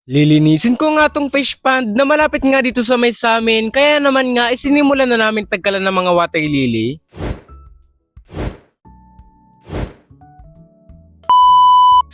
Lilinisin ko nga tong fish pond na malapit nga dito sa may samin, kaya naman nga isinimulan na namin tagkalan ng mga water lily.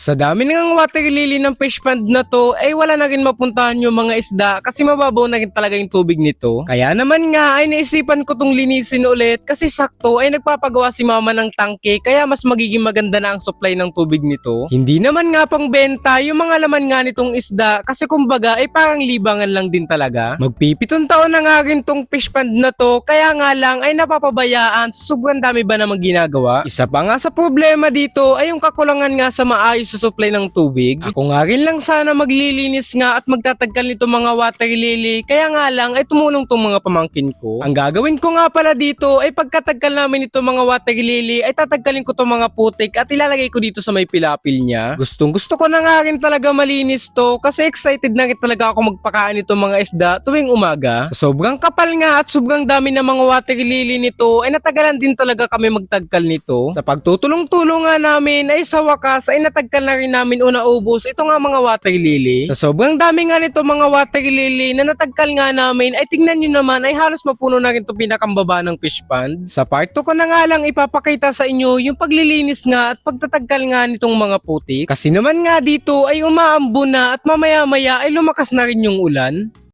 Sa dami ng water lily ng fish pond na to, ay wala na rin mapuntahan yung mga isda kasi mababaw na rin talaga yung tubig nito. Kaya naman nga ay naisipan ko tong linisin ulit kasi sakto ay nagpapagawa si mama ng tangke kaya mas magiging maganda na ang supply ng tubig nito. Hindi naman nga pang benta yung mga laman nga nitong isda kasi kumbaga ay parang libangan lang din talaga. Magpipitong taon na nga rin tong fish pond na to kaya nga lang ay napapabayaan sobrang dami ba namang ginagawa. Isa pa nga sa problema dito ay yung kakulangan nga sa maayos sa supply ng tubig. Ako nga rin lang sana maglilinis nga at magtatagkal nito mga water lily kaya nga lang ay tumulong tong mga pamangkin ko. Ang gagawin ko nga pala dito ay pagkatagkal namin ito mga water lily ay tatagkalin ko tong mga putik at ilalagay ko dito sa may pilapil niya. Gustong gusto ko na nga rin talaga malinis to kasi excited na rin talaga ako magpakain nito mga isda tuwing umaga. Sobrang kapal nga at sobrang dami ng mga water lily nito ay natagalan din talaga kami magtagkal nito. Sa pagtutulong-tulong nga namin ay sa wakas ay natagkal na rin namin una ubos ito nga mga water lily. Sa sobrang dami nga nito mga water lily na natagkal nga namin ay tingnan nyo naman ay halos mapuno na rin ito pinakambaba ng fish pond. Sa part 2 ko na nga lang ipapakita sa inyo yung paglilinis nga at pagtatagkal nga nitong mga putik. Kasi naman nga dito ay umaambo na at mamaya maya ay lumakas na rin yung ulan.